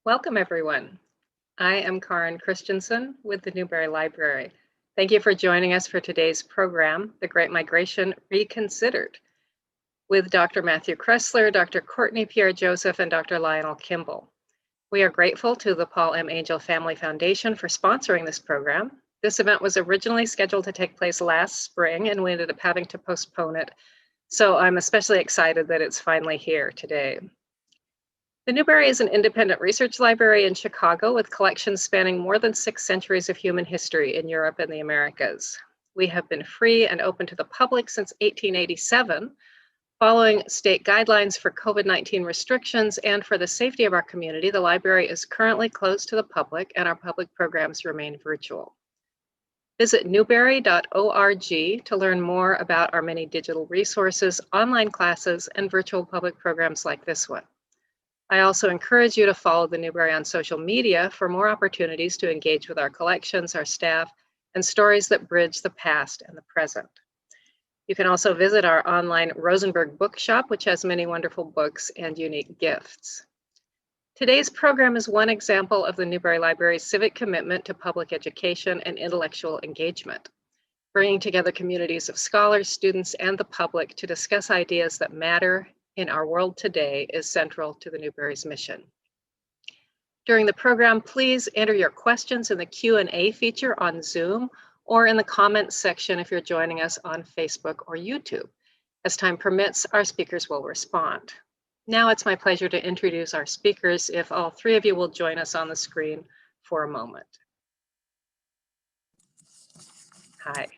Welcome, everyone. I am Karen Christensen with the Newberry Library. Thank you for joining us for today's program, The Great Migration Reconsidered, with Dr. Matthew Cressler, Dr. Courtney, Pierre Joseph, and Dr. Lionel Kimble. We are grateful to the Paul M. Angel Family Foundation for sponsoring this program. This event was originally scheduled to take place last spring, and we ended up having to postpone it. So I'm especially excited that it's finally here today. The Newberry is an independent research library in Chicago with collections spanning more than 6 centuries of human history in Europe and the Americas. We have been free and open to the public since 1887, following state guidelines for COVID-19 restrictions and for the safety of our community. The library is currently closed to the public and our public programs remain virtual. Visit newberry.org to learn more about our many digital resources, online classes, and virtual public programs like this one. I also encourage you to follow the Newberry on social media for more opportunities to engage with our collections, our staff, and stories that bridge the past and the present. You can also visit our online Rosenberg bookshop, which has many wonderful books and unique gifts. Today's program is one example of the Newberry Library's civic commitment to public education and intellectual engagement, bringing together communities of scholars, students, and the public to discuss ideas that matter in our world today is central to the Newberry's mission. During the program, please enter your questions in the Q&A feature on Zoom or in the comments section if you're joining us on Facebook or YouTube. As time permits, our speakers will respond. Now it's my pleasure to introduce our speakers, if all three of you will join us on the screen for a moment. Hi.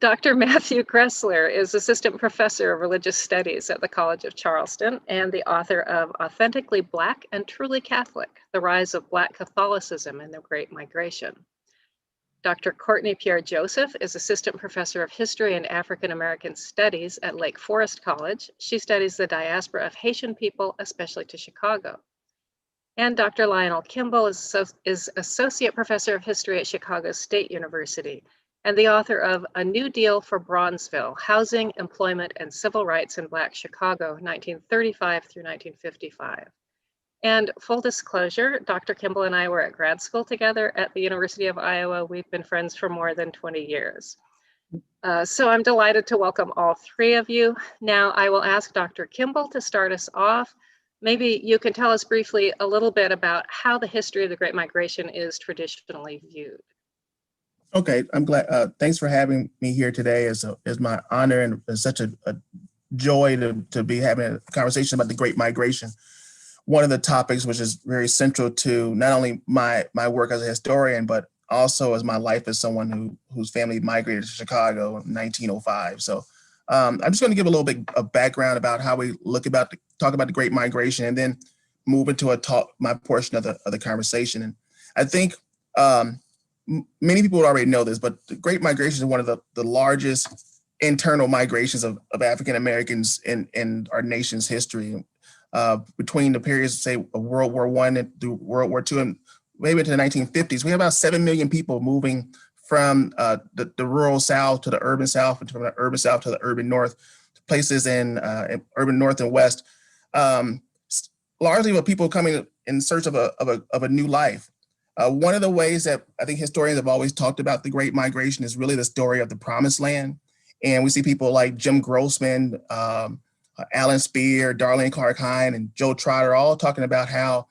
Dr. Matthew Cressler is Assistant Professor of Religious Studies at the College of Charleston and the author of Authentically Black and Truly Catholic, The Rise of Black Catholicism in the Great Migration. Dr. Courtney Pierre Joseph is Assistant Professor of History and African American Studies at Lake Forest College. She studies the diaspora of Haitian people, especially to Chicago. And Dr. Lionel Kimble is Associate Professor of History at Chicago State University and the author of A New Deal for Bronzeville, Housing, Employment, and Civil Rights in Black Chicago, 1935 through 1955. And full disclosure, Dr. Kimble and I were at grad school together at the University of Iowa. We've been friends for more than 20 years. So I'm delighted to welcome all three of you. Now I will ask Dr. Kimble to start us off. Maybe you can tell us briefly a little bit about how the history of the Great Migration is traditionally viewed. Okay, I'm glad. Thanks for having me here today. It's my honor and it's such a joy to be having a conversation about the Great Migration. One of the topics which is very central to not only my work as a historian, but also as my life as someone whose family migrated to Chicago in 1905. So I'm just going to give a little bit of background about how we talk about the Great Migration, and then move into my portion of the conversation. And I think many people would already know this, but the Great Migration is one of the largest internal migrations of African Americans in our nation's history. Between the periods, say, of World War I and through World War II and maybe into the 1950s, we have about 7 million people moving from the rural South to the urban South, and from the urban South to the urban North, to places in urban North and West, largely with people coming in search of a new life. One of the ways that I think historians have always talked about the Great Migration is really the story of the Promised Land. And we see people like Jim Grossman, Alan Spear, Darlene Clark Hine, and Joe Trotter all talking about how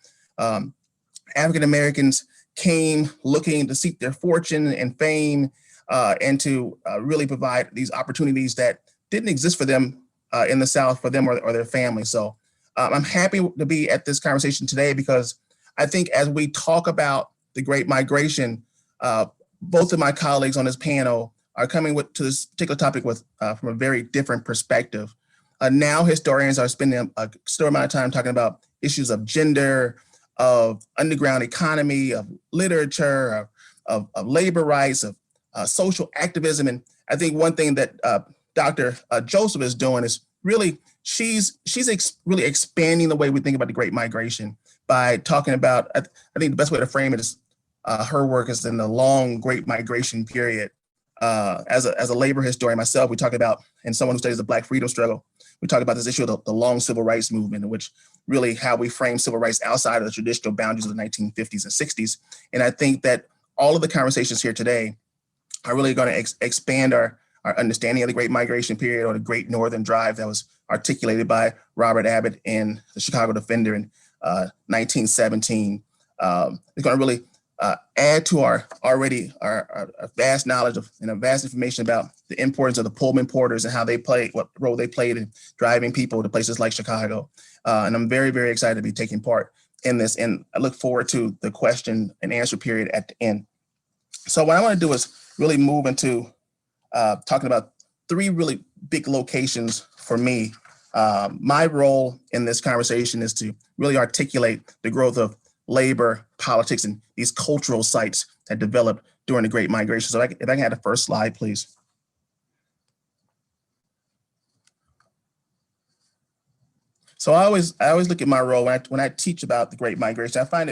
African Americans came looking to seek their fortune and fame and to really provide these opportunities that didn't exist for them in the South, for them or their family. So I'm happy to be at this conversation today because I think as we talk about the Great Migration, both of my colleagues on this panel are coming to this particular topic from a very different perspective. Now historians are spending a considerable amount of time talking about issues of gender, of underground economy, of literature, of labor rights, of social activism. And I think one thing that Dr. Joseph is doing is really, she's really expanding the way we think about the Great Migration by talking about, I think the best way to frame it is her work is in the long Great Migration period as a labor historian myself, we talk about, and someone who studies the Black freedom struggle, we talk about this issue of the long civil rights movement, in which really how we frame civil rights outside of the traditional boundaries of the 1950s and 60s. And I think that all of the conversations here today are really going to expand our understanding of the Great Migration period, or the Great Northern Drive that was articulated by Robert Abbott in the Chicago Defender in 1917. It's going to really add to our vast knowledge of and a vast information about the importance of the Pullman porters and how they played, what role they played in driving people to places like Chicago. And I'm very, very excited to be taking part in this. And I look forward to the question and answer period at the end. So what I want to do is really move into talking about three really big locations for me. My role in this conversation is to really articulate the growth of labor, politics, and these cultural sites that developed during the Great Migration. So if I can have the first slide, please. So I always look at my role when I teach about the Great Migration. I find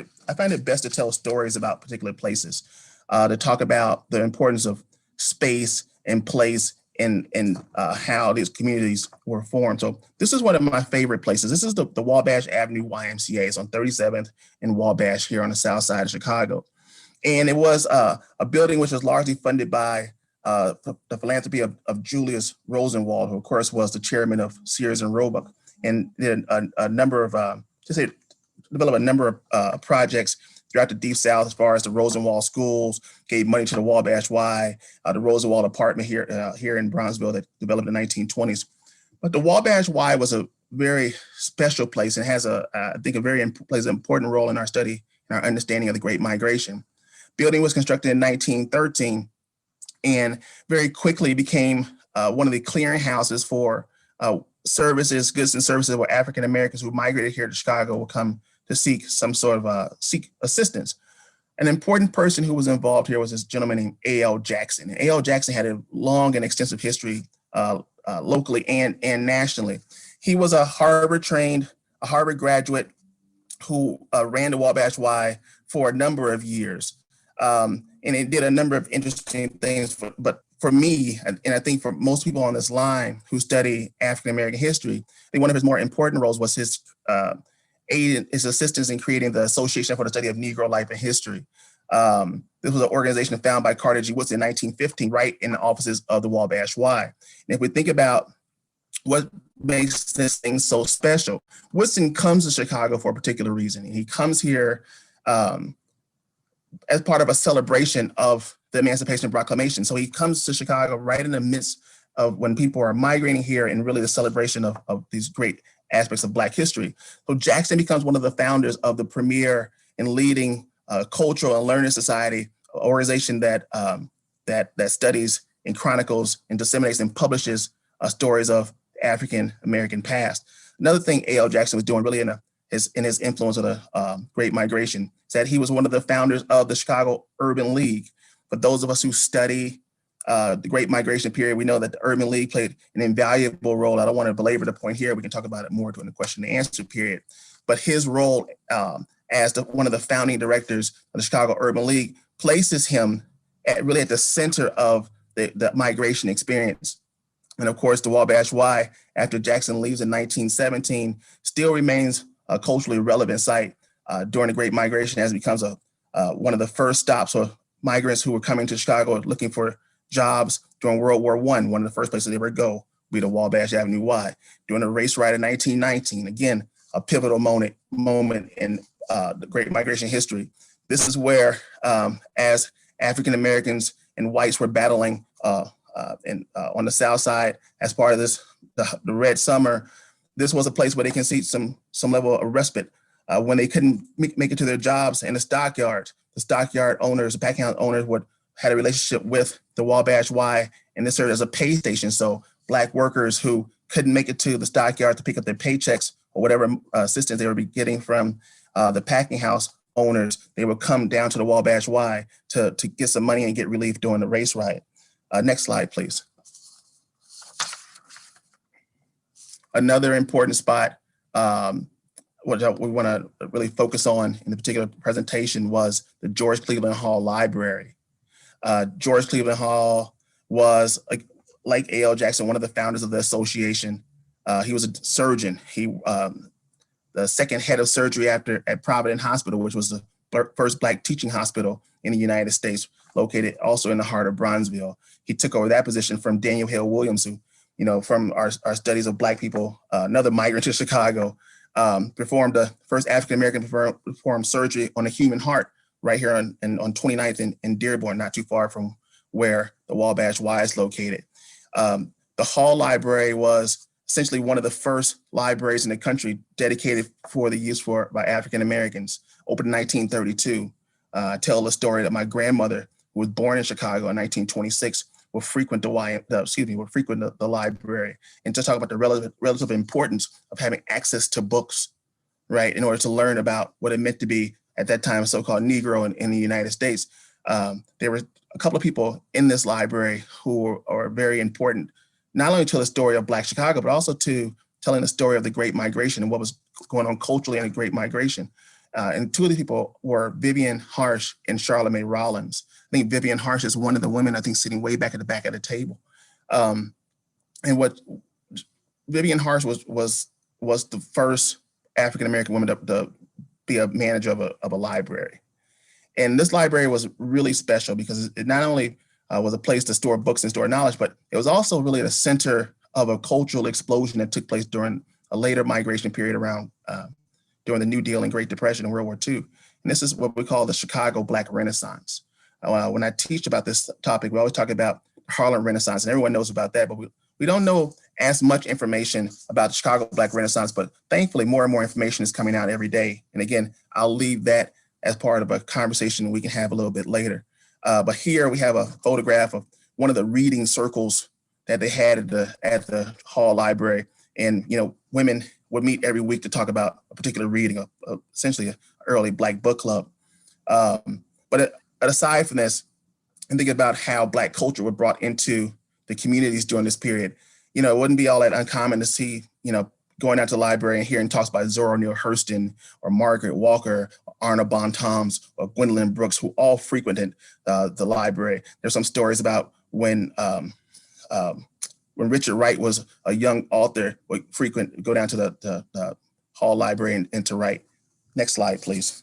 it best to tell stories about particular places, to talk about the importance of space and place and how these communities were formed. So this is one of my favorite places. This is the Wabash Avenue YMCA. It's on 37th and Wabash here on the south side of Chicago. And it was a building which was largely funded by the philanthropy of Julius Rosenwald, who of course was the chairman of Sears and Roebuck, and did a number of, develop a number of projects throughout the Deep South, as far as the Rosenwald schools, gave money to the Wabash Y, the Rosenwald apartment here in Bronzeville that developed in the 1920s. But the Wabash Y was a very special place and has I think plays an important role in our study and our understanding of the Great Migration. Building was constructed in 1913 and very quickly became one of the clearinghouses for services, goods and services where African Americans who migrated here to Chicago will come to seek some sort of seek assistance. An important person who was involved here was this gentleman named A.L. Jackson. And A.L. Jackson had a long and extensive history locally and nationally. He was a Harvard graduate who ran the Wabash Y for a number of years. And it did a number of interesting things, but for me, and I think for most people on this line who study African-American history, I think one of his more important roles was his assistance in creating the Association for the Study of Negro Life and History. This was an organization founded by Carter G. Woodson in 1915, right in the offices of the Wabash Y. And if we think about what makes this thing so special, Woodson comes to Chicago for a particular reason. He comes here as part of a celebration of the Emancipation Proclamation. So he comes to Chicago right in the midst of when people are migrating here and really the celebration of these great aspects of Black history. So Jackson becomes one of the founders of the premier and leading cultural and learning society, organization that studies and chronicles and disseminates and publishes stories of African American past. Another thing A.L. Jackson was doing really in his influence of the Great Migration is that he was one of the founders of the Chicago Urban League. For those of us who study the Great Migration period, we know that the Urban League played an invaluable role. I don't want to belabor the point here. We can talk about it more during the question and answer period. But his role as one of the founding directors of the Chicago Urban League places him really at the center of the migration experience. And of course, the Wabash Y, after Jackson leaves in 1917, still remains a culturally relevant site during the Great Migration, as it becomes one of the first stops for migrants who were coming to Chicago looking for jobs during World War I. One of the first places they would go would be the Wabash Avenue Y. During the race ride in 1919, again, a pivotal moment in the Great Migration history. This is where, as African Americans and whites were battling on the South Side as part of the Red Summer, this was a place where they can see some level of respite when they couldn't make it to their jobs in the stockyards. The stockyard owners, the packing house owners had a relationship with the Wabash Y, and this served as a pay station. So Black workers who couldn't make it to the stockyard to pick up their paychecks or whatever assistance they would be getting from the packing house owners, they would come down to the Wabash Y to get some money and get relief during the race ride. Next slide, please. Another important spot what we want to really focus on in the particular presentation was the George Cleveland Hall Library. George Cleveland Hall was, like A.L. Jackson, one of the founders of the association. He was a surgeon. He the second head of surgery at Providence Hospital, which was the first Black teaching hospital in the United States, located also in the heart of Bronzeville. He took over that position from Daniel Hill Williams, who, from our studies of Black people, another migrant to Chicago, performed the first African-American performed surgery on the human heart right here on 29th in Dearborn, not too far from where the Wabash Y is located. The Hall Library was essentially one of the first libraries in the country dedicated for the use by African Americans, opened in 1932. I tell the story that my grandmother, who was born in Chicago in 1926, would frequent the library, and to talk about the relative importance of having access to books, right, in order to learn about what it meant to be at that time so-called Negro in the United States. There were a couple of people in this library who are very important, not only to the story of Black Chicago, but also to telling the story of the Great Migration and what was going on culturally in the Great Migration. And two of the people were Vivian Harsh and Charlemagne Rollins. I think Vivian Harsh is one of the women, I think, sitting way back at the back of the table. And what Vivian Harsh was the first African-American woman to be a manager of a library. And this library was really special because it not only was a place to store books and store knowledge, but it was also really the center of a cultural explosion that took place during a later migration period around during the New Deal and Great Depression and World War II. And this is what we call the Chicago Black Renaissance. When I teach about this topic, we always talk about the Harlem Renaissance, and everyone knows about that, but we don't know as much information about the Chicago Black Renaissance, but thankfully more and more information is coming out every day. And again, I'll leave that as part of a conversation we can have a little bit later. But here we have a photograph of one of the reading circles that they had at the Hall Library. And, women would meet every week to talk about a particular reading, essentially an early Black book club. But aside from this, and think about how Black culture was brought into the communities during this period, it wouldn't be all that uncommon to see, going out to the library and hearing talks by Zora Neale Hurston or Margaret Walker, or Arna Bontemps, or Gwendolyn Brooks, who all frequented the library. There's some stories about when Richard Wright was a young author, would go down to the Hall Library and to write. Next slide, please.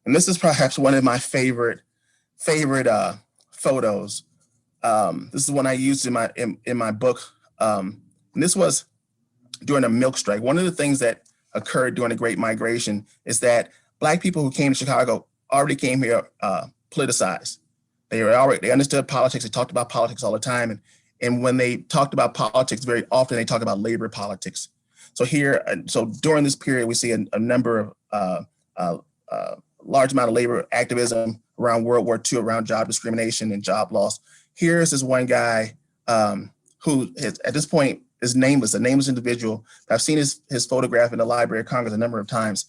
And this is perhaps one of my favorite photos. This is one I used in my book. And this was during a milk strike. One of the things that occurred during the Great Migration is that Black people who came to Chicago already came here politicized. They understood politics. They talked about politics all the time. And when they talked about politics, very often they talk about labor politics. So during this period, we see a number of large amount of labor activism around World War II, around job discrimination and job loss. Here's this one guy who at this point is nameless, a nameless individual. I've seen his photograph in the Library of Congress a number of times.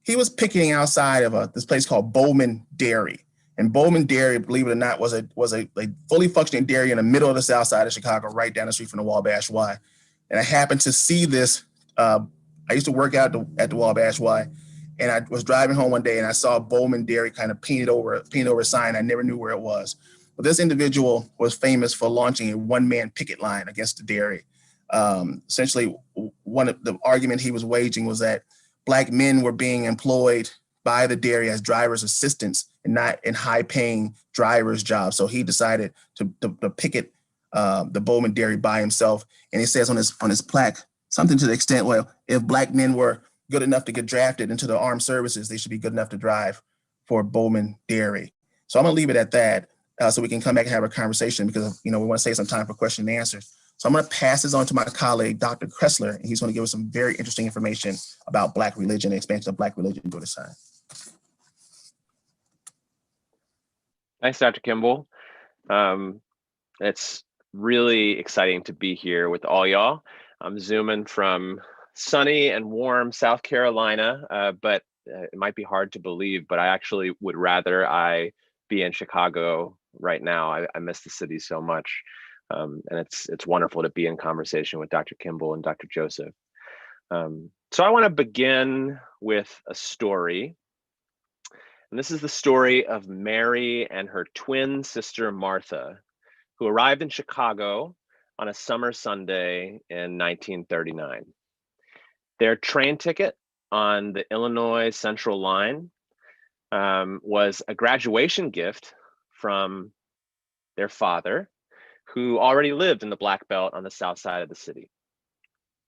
He was picketing outside of this place called Bowman Dairy. And Bowman Dairy, believe it or not, was a fully functioning dairy in the middle of the south side of Chicago, right down the street from the Wabash Y. And I happened to see this. I used to work out at the Wabash Y, and I was driving home one day and I saw Bowman Dairy kind of painted over a sign. I never knew where it was. But this individual was famous for launching a one-man picket line against the dairy. Essentially, one of the argument he was waging was that Black men were being employed by the dairy as driver's assistants and not in high-paying driver's jobs. So he decided to picket the Bowman Dairy by himself. And he says on his plaque something to the extent, well, if Black men were good enough to get drafted into the armed services, they should be good enough to drive for Bowman Dairy. So I'm gonna leave it at that so we can come back and have a conversation because we want to save some time for question and answers. So I'm going to pass this on to my colleague, Dr. Cressler, and he's going to give us some very interesting information about Black religion and expansion of Black religion during this time. Thanks, Dr. Kimble. It's really exciting to be here with all y'all. I'm zooming from sunny and warm South Carolina, but it might be hard to believe, but I actually would rather I be in Chicago right now. I miss the city so much. And it's wonderful to be in conversation with Dr. Kimble and Dr. Joseph. So I want to begin with a story. And this is the story of Mary and her twin sister, Martha, who arrived in Chicago on a summer Sunday in 1939. Their train ticket on the Illinois Central Line was a graduation gift from their father, who already lived in the Black Belt on the south side of the city.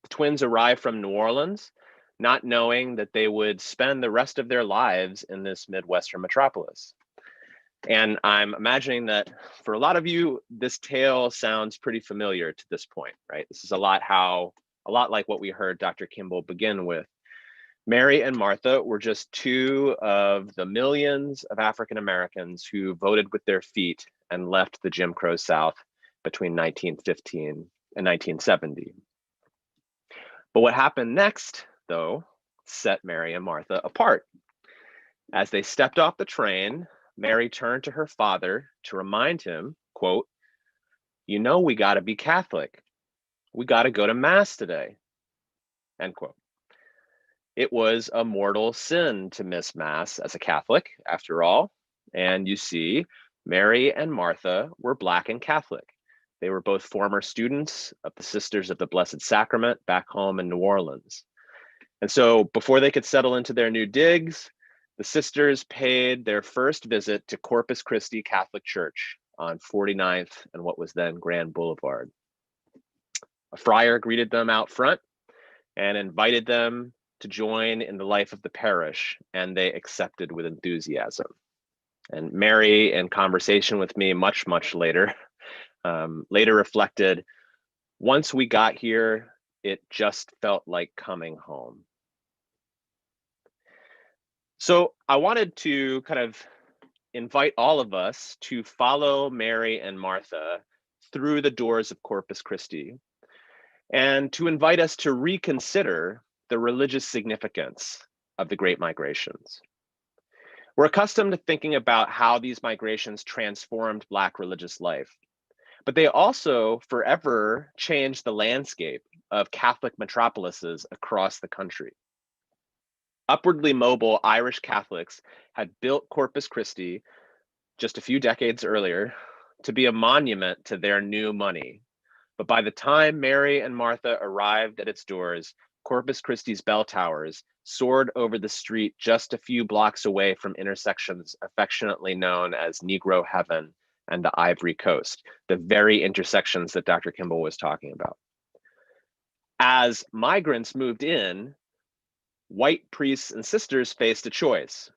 The twins arrived from New Orleans, not knowing that they would spend the rest of their lives in this Midwestern metropolis. And I'm imagining that for a lot of you, this tale sounds pretty familiar to this point, right? This is a lot like what we heard Dr. Kimble begin with. Mary and Martha were just two of the millions of African Americans who voted with their feet and left the Jim Crow South between 1915 and 1970. But what happened next, though, set Mary and Martha apart. As they stepped off the train, Mary turned to her father to remind him, quote, "You know, we got to be Catholic. We got to go to Mass today," end quote. It was a mortal sin to miss Mass as a Catholic, after all. And you see, Mary and Martha were Black and Catholic. They were both former students of the Sisters of the Blessed Sacrament back home in New Orleans. And so before they could settle into their new digs, the sisters paid their first visit to Corpus Christi Catholic Church on 49th and what was then Grand Boulevard. A friar greeted them out front and invited them to join in the life of the parish, and they accepted with enthusiasm. And Mary, in conversation with me much later, reflected, "Once we got here, it just felt like coming home." So I wanted to kind of invite all of us to follow Mary and Martha through the doors of Corpus Christi, and to invite us to reconsider the religious significance of the Great Migrations. We're accustomed to thinking about how these migrations transformed Black religious life, but they also forever changed the landscape of Catholic metropolises across the country. Upwardly mobile Irish Catholics had built Corpus Christi just a few decades earlier to be a monument to their new money. But by the time Mary and Martha arrived at its doors, Corpus Christi's bell towers soared over the street just a few blocks away from intersections affectionately known as Negro Heaven and the Ivory Coast, the very intersections that Dr. Kimble was talking about. As migrants moved in, white priests and sisters faced a choice.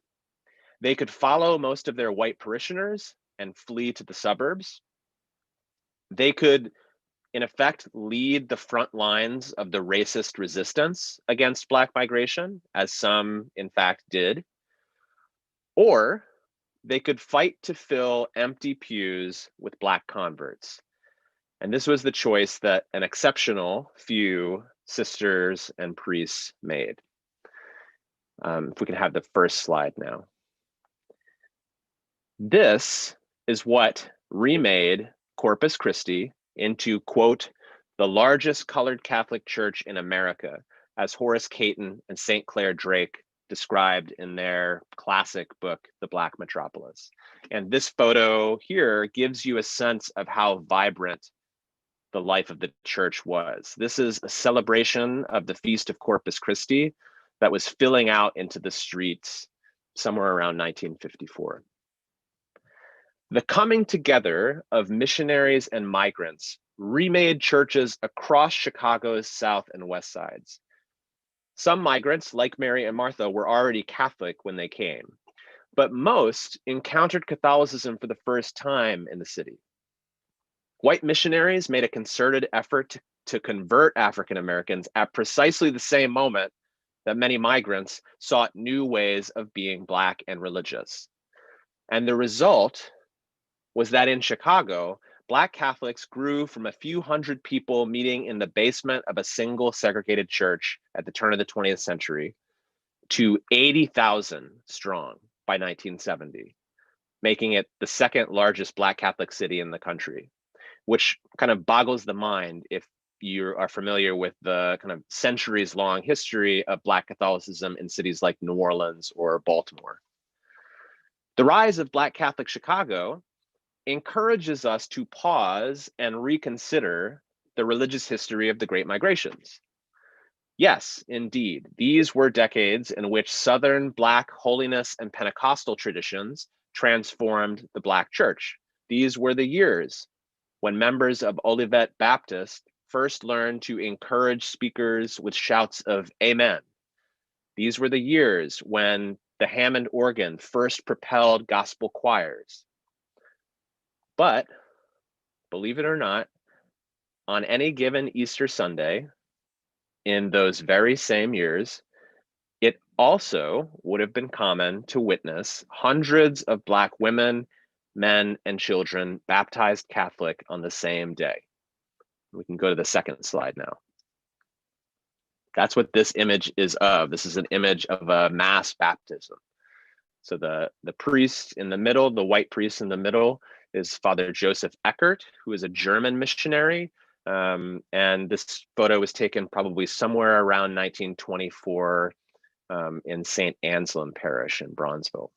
They could follow most of their white parishioners and flee to the suburbs. They could, in effect, lead the front lines of the racist resistance against Black migration, as some, in fact, did. Or they could fight to fill empty pews with Black converts. And this was the choice that an exceptional few sisters and priests made. If we can have the first slide now. This is what remade Corpus Christi into, quote, "the largest colored Catholic church in America," as Horace Cayton and St. Clair Drake described in their classic book, The Black Metropolis. And this photo here gives you a sense of how vibrant the life of the church was. This is a celebration of the Feast of Corpus Christi that was filling out into the streets somewhere around 1954. The coming together of missionaries and migrants remade churches across Chicago's south and west sides. Some migrants, like Mary and Martha, were already Catholic when they came, but most encountered Catholicism for the first time in the city. White missionaries made a concerted effort to convert African Americans at precisely the same moment that many migrants sought new ways of being Black and religious. And the result was that in Chicago, Black Catholics grew from a few hundred people meeting in the basement of a single segregated church at the turn of the 20th century to 80,000 strong by 1970, making it the second largest Black Catholic city in the country, which kind of boggles the mind if you are familiar with the kind of centuries-long history of Black Catholicism in cities like New Orleans or Baltimore. The rise of Black Catholic Chicago encourages us to pause and reconsider the religious history of the Great Migrations. Yes, indeed, these were decades in which Southern Black holiness and Pentecostal traditions transformed the Black church. These were the years when members of Olivet Baptist first learned to encourage speakers with shouts of amen. These were the years when the Hammond organ first propelled gospel choirs. But, believe it or not, on any given Easter Sunday, in those very same years, it also would have been common to witness hundreds of Black women, men, and children baptized Catholic on the same day. We can go to the second slide now. That's what this image is of. This is an image of a mass baptism. So the priest in the middle, the white priest in the middle, is Father Joseph Eckert, who is a German missionary. And this photo was taken probably somewhere around 1924 in St. Anselm Parish in Bronzeville.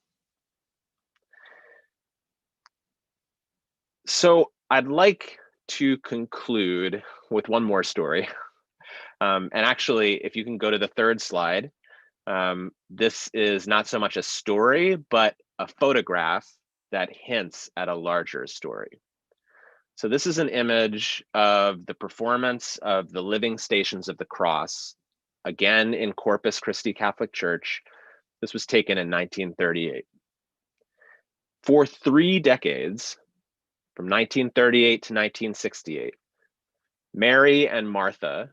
So I'd like to conclude with one more story. And actually, if you can go to the third slide, this is not so much a story, but a photograph that hints at a larger story. So this is an image of the performance of the Living Stations of the Cross, again in Corpus Christi Catholic Church. This was taken in 1938. For 3 decades, from 1938 to 1968, Mary and Martha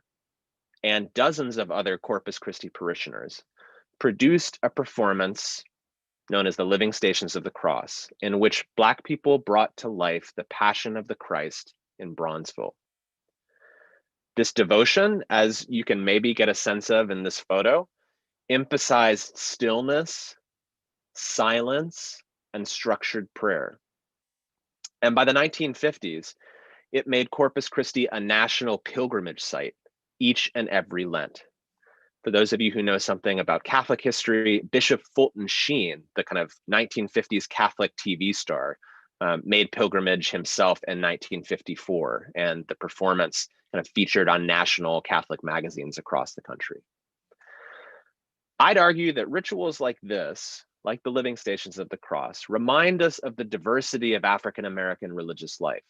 and dozens of other Corpus Christi parishioners produced a performance known as the Living Stations of the Cross, in which Black people brought to life the Passion of the Christ in Bronzeville. This devotion, as you can maybe get a sense of in this photo, emphasized stillness, silence, and structured prayer. And by the 1950s, it made Corpus Christi a national pilgrimage site each and every Lent. For those of you who know something about Catholic history, Bishop Fulton Sheen, the kind of 1950s Catholic TV star, made pilgrimage himself in 1954, and the performance kind of featured on national Catholic magazines across the country. I'd argue that rituals like this, like the Living Stations of the Cross, remind us of the diversity of African American religious life.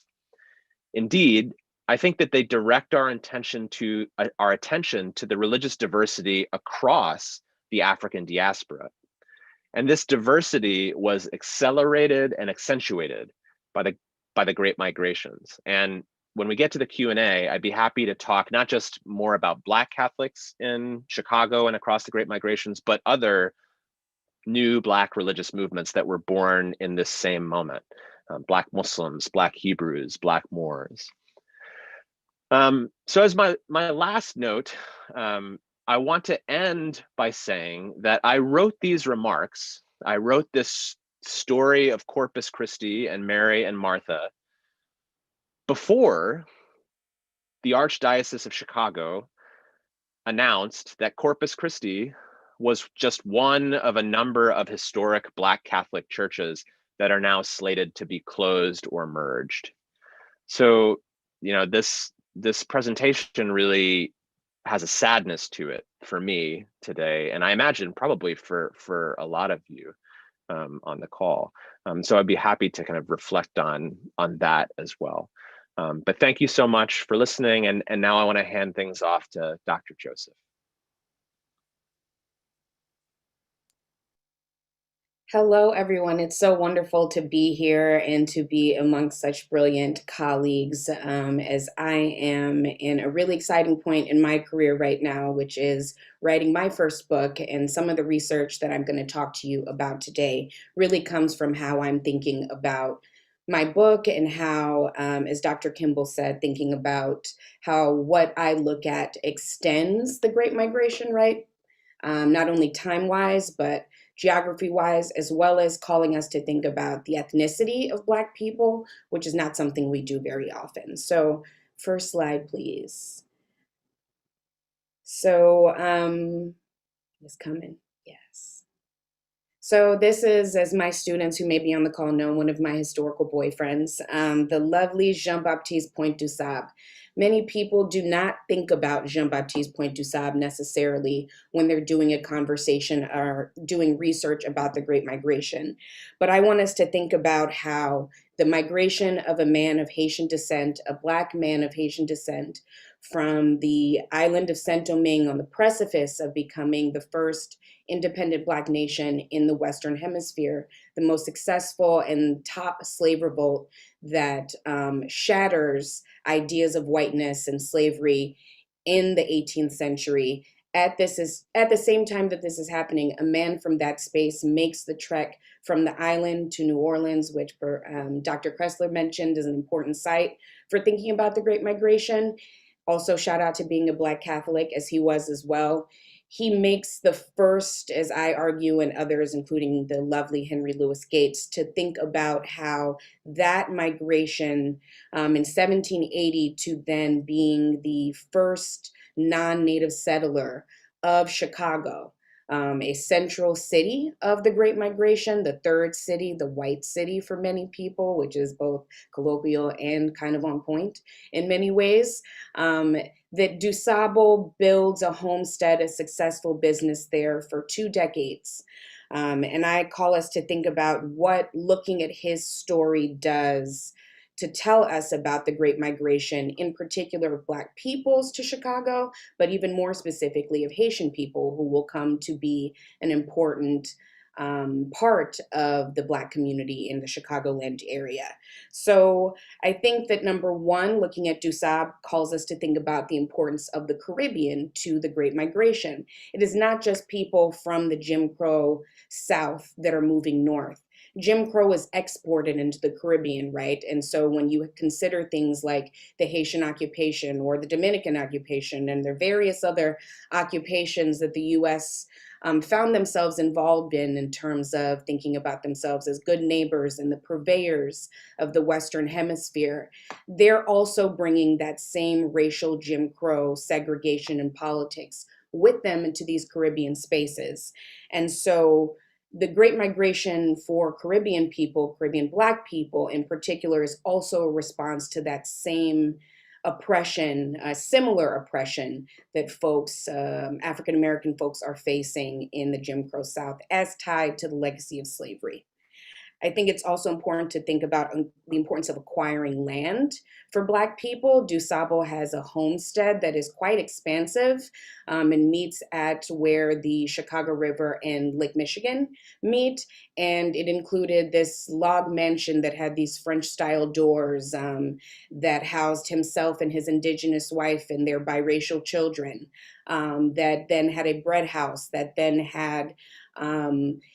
Indeed, I think that they direct our attention to the religious diversity across the African diaspora. And this diversity was accelerated and accentuated by the Great Migrations. And when we get to the Q&A, I'd be happy to talk not just more about Black Catholics in Chicago and across the Great Migrations, but other new Black religious movements that were born in this same moment. Black Muslims, Black Hebrews, Black Moors. So as my last note, I want to end by saying that I wrote these remarks. I wrote this story of Corpus Christi and Mary and Martha before the Archdiocese of Chicago announced that Corpus Christi was just one of a number of historic Black Catholic churches that are now slated to be closed or merged. So, you know, this presentation really has a sadness to it for me today, and I imagine probably for a lot of you on the call. So I'd be happy to kind of reflect on that as well. But thank you so much for listening, and now I want to hand things off to Dr. Joseph. Hello, everyone. It's so wonderful to be here and to be amongst such brilliant colleagues as I am in a really exciting point in my career right now, which is writing my first book. And some of the research that I'm going to talk to you about today really comes from how I'm thinking about my book and how, as Dr. Kimble said, thinking about how what I look at extends the Great Migration, right? Not only time-wise, but geography-wise, as well as calling us to think about the ethnicity of Black people, which is not something we do very often. So first slide, please. So it's coming, yes. So this is, as my students who may be on the call know, one of my historical boyfriends, the lovely Jean-Baptiste Point du Sable. Many people do not think about Jean-Baptiste Point du Sable necessarily when they're doing a conversation or doing research about the Great Migration. But I want us to think about how the migration of a man of Haitian descent, a Black man of Haitian descent, from the island of Saint-Domingue on the precipice of becoming the first independent Black nation in the Western Hemisphere, the most successful and top slave revolt that shatters ideas of whiteness and slavery in the 18th century. At the same time that this is happening, a man from that space makes the trek from the island to New Orleans, which Dr. Cressler mentioned is an important site for thinking about the Great Migration. Also, shout out to being a Black Catholic, as he was as well. He makes the first, as I argue, and others, including the lovely Henry Louis Gates, to think about how that migration in 1780 to then being the first non-native settler of Chicago, a central city of the Great Migration, the third city, the white city for many people, which is both colloquial and kind of on point in many ways. That Du Sable builds a homestead, a successful business there for 2 decades. And I call us to think about what looking at his story does to tell us about the Great Migration, in particular of Black peoples to Chicago, but even more specifically of Haitian people who will come to be an important part of the Black community in the Chicagoland area. So I think that number one, looking at Du Sable calls us to think about the importance of the Caribbean to the Great Migration. It is not just people from the Jim Crow South that are moving north. Jim Crow is exported into the Caribbean, right? And so when you consider things like the Haitian occupation or the Dominican occupation and their various other occupations that the U.S. Found themselves involved in terms of thinking about themselves as good neighbors and the purveyors of the Western Hemisphere, they're also bringing that same racial Jim Crow segregation and politics with them into these Caribbean spaces. And so the Great Migration for Caribbean people, Caribbean Black people in particular, is also a response to that same oppression, similar oppression that folks, African-American folks are facing in the Jim Crow South as tied to the legacy of slavery. I think it's also important to think about the importance of acquiring land for Black people. Du Sable has a homestead that is quite expansive and meets at where the Chicago River and Lake Michigan meet. And it included this log mansion that had these French-style doors that housed himself and his indigenous wife and their biracial children, that then had a bread house, that then had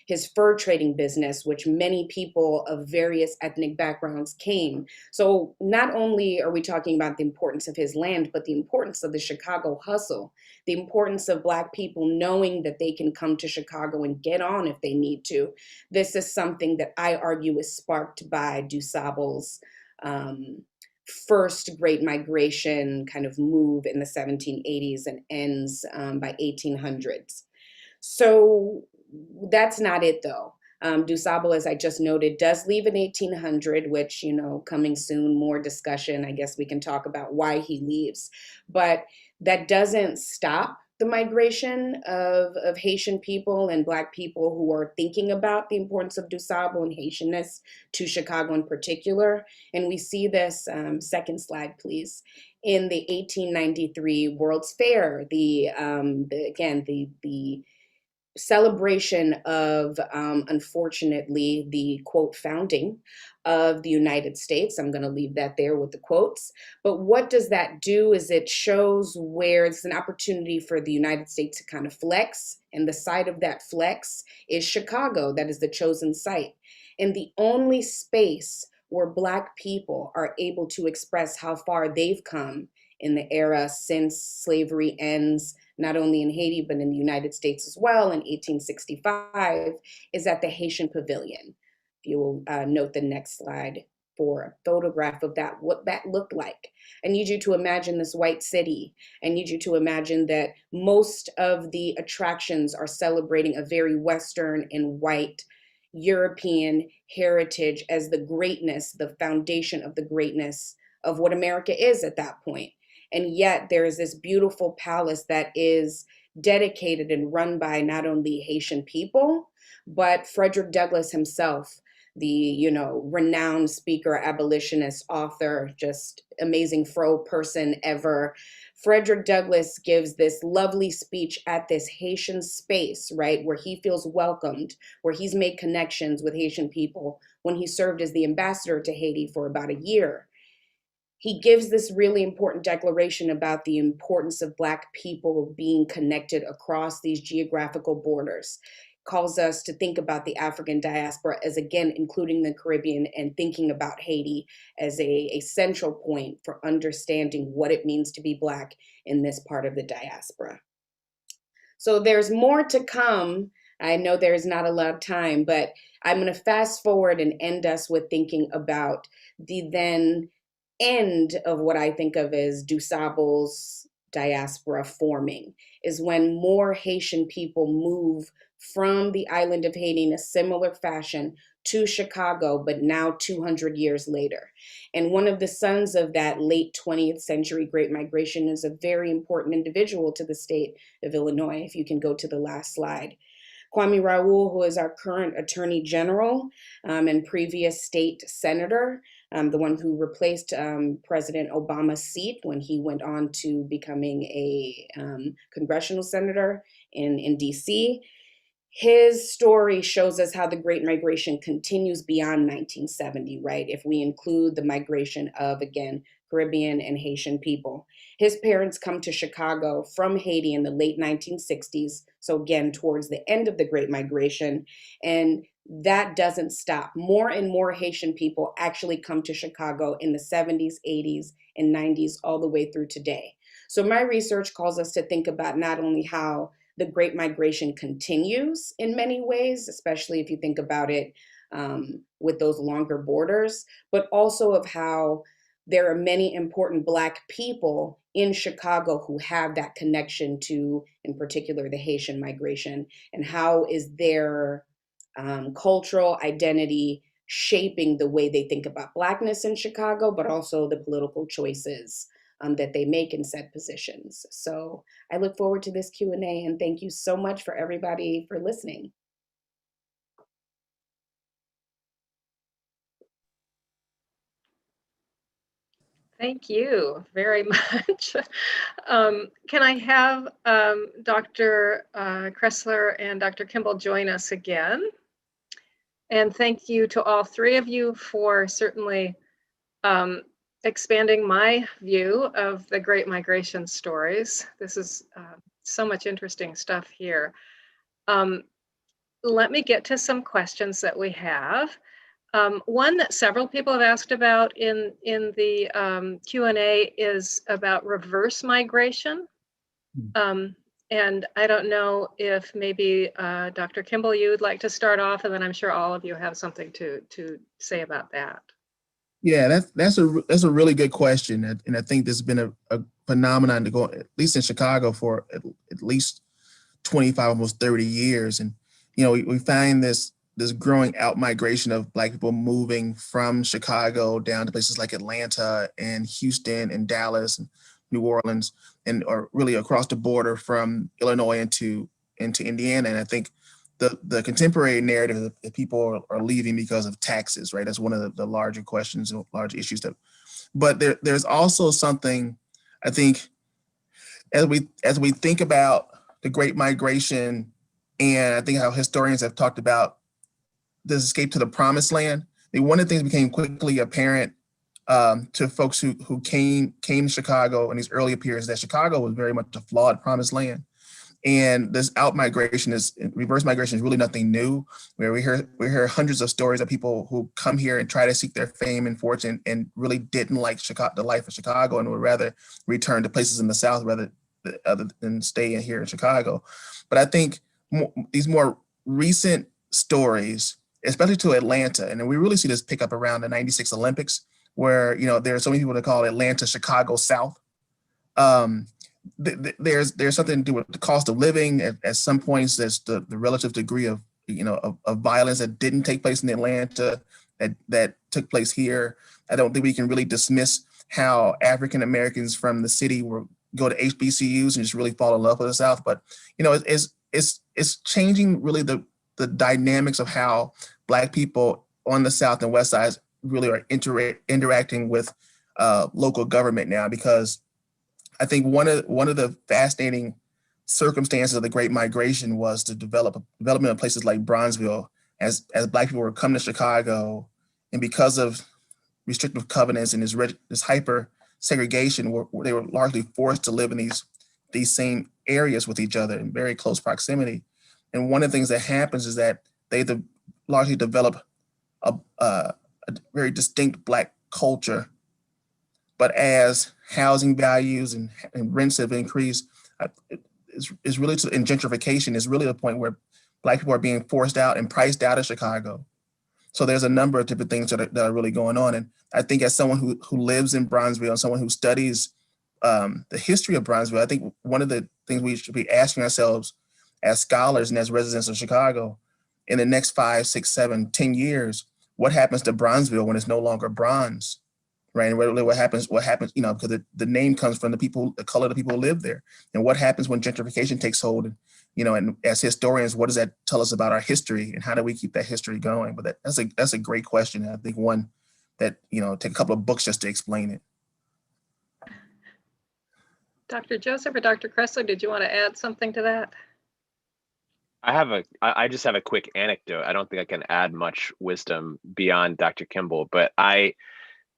his fur trading business, which many people of various ethnic backgrounds came. So not only are we talking about the importance of his land, but the importance of the Chicago hustle, the importance of Black people knowing that they can come to Chicago and get on if they need to. This is something that I argue is sparked by Du Sable's first Great Migration kind of move in the 1780s and ends by 1800s. So that's not it though. Du Sable, as I just noted, does leave in 1800, which, coming soon, more discussion. I guess we can talk about why he leaves. But that doesn't stop the migration of Haitian people and Black people who are thinking about the importance of Du Sable and Haitianness to Chicago in particular. And we see this, second slide, please, in the 1893 World's Fair, the celebration of, unfortunately, the quote founding of the United States. I'm going to leave that there with the quotes. But what does that do is it shows where it's an opportunity for the United States to kind of flex. And the site of that flex is Chicago. That is the chosen site. And the only space where Black people are able to express how far they've come in the era since slavery ends, not only in Haiti, but in the United States as well in 1865, is at the Haitian Pavilion. If you will note the next slide, for a photograph of that, what that looked like. I need you to imagine this white city. I need you to imagine that most of the attractions are celebrating a very Western and white European heritage as the greatness, the foundation of the greatness of what America is at that point. And yet there is this beautiful palace that is dedicated and run by not only Haitian people, but Frederick Douglass himself, the renowned speaker, abolitionist, author, just amazing fro person ever. Frederick Douglass gives this lovely speech at this Haitian space, right, where he feels welcomed, where he's made connections with Haitian people when he served as the ambassador to Haiti for about a year. He gives this really important declaration about the importance of Black people being connected across these geographical borders. Calls us to think about the African diaspora as, again, including the Caribbean, and thinking about Haiti as a central point for understanding what it means to be Black in this part of the diaspora. So there's more to come. I know there's not a lot of time, but I'm going to fast forward and end us with thinking about the then end of what I think of as DuSable's diaspora forming, is when more Haitian people move from the island of Haiti in a similar fashion to Chicago, but now 200 years later. And one of the sons of that late 20th century Great Migration is a very important individual to the state of Illinois. If you can go to the last slide. Kwame Raoul, who is our current Attorney General and previous state senator, the one who replaced President Obama's seat when he went on to becoming a congressional senator in DC. His story shows us how the Great Migration continues beyond 1970, right? If we include the migration of, again, Caribbean and Haitian people. His parents come to Chicago from Haiti in the late 1960s. So again, towards the end of the Great Migration. And that doesn't stop. More and more Haitian people actually come to Chicago in the 70s, 80s, and 90s, all the way through today. So my research calls us to think about not only how the Great Migration continues in many ways, especially if you think about it with those longer borders, but also of how there are many important Black people in Chicago who have that connection to, in particular, the Haitian migration, and how is their cultural identity shaping the way they think about Blackness in Chicago, but also the political choices that they make in said positions. So I look forward to this Q&A, and thank you so much for everybody for listening. Thank you very much. Can I have Dr. Cressler and Dr. Kimble join us again? And thank you to all three of you for certainly expanding my view of the Great Migration stories. This is so much interesting stuff here. Let me get to some questions that we have. One that several people have asked about in the Q&A is about reverse migration. And I don't know if maybe Dr. Kimble, you would like to start off, and then I'm sure all of you have something to say about that. Yeah, that's a really good question, and I think this has been a phenomenon to go, at least in Chicago, for at least 25, almost 30 years. And we find this growing out migration of Black people moving from Chicago down to places like Atlanta and Houston and Dallas and New Orleans, or really across the border from Illinois into Indiana. And I think the contemporary narrative that people are leaving because of taxes, right? That's one of the larger questions and large issues. But there's also something, I think, as we think about the Great Migration, and I think how historians have talked about this escape to the Promised Land. One of the things became quickly apparent to folks who came to Chicago in these early periods, that Chicago was very much a flawed Promised Land. And this reverse migration is really nothing new. Where we hear hundreds of stories of people who come here and try to seek their fame and fortune and really didn't like the life of Chicago and would rather return to places in the South rather than stay here in Chicago. But I think these more recent stories especially to Atlanta. And we really see this pick up around the 96 Olympics, where, there are so many people that call Atlanta, Chicago South. There's something to do with the cost of living. At some points, there's the relative degree of, of violence that didn't take place in Atlanta that took place here. I don't think we can really dismiss how African Americans from the city go to HBCUs and just really fall in love with the South. But, it's changing really the dynamics of how Black people on the South and West sides really are interacting with local government now, because I think one of the fascinating circumstances of the Great Migration was to development of places like Bronzeville as Black people were coming to Chicago, and because of restrictive covenants and this hyper segregation, they were largely forced to live in these same areas with each other in very close proximity. And one of the things that happens is that they largely develop a very distinct Black culture. But as housing values and rents have increased, it's really in gentrification is really the point where Black people are being forced out and priced out of Chicago. So there's a number of different things that are really going on. And I think as someone who lives in Bronzeville and someone who studies the history of Bronzeville, I think one of the things we should be asking ourselves as scholars and as residents of Chicago in the next 5, 6, 7, 10 years, what happens to Bronzeville when it's no longer bronze, right? And really what happens, because the name comes from the color of the people who live there. And what happens when gentrification takes hold? And, and as historians, what does that tell us about our history, and how do we keep that history going? But that's a great question. And I think one that, take a couple of books just to explain it. Dr. Joseph or Dr. Cressler, did you want to add something to that? I just have a quick anecdote. I don't think I can add much wisdom beyond Dr. Kimble, but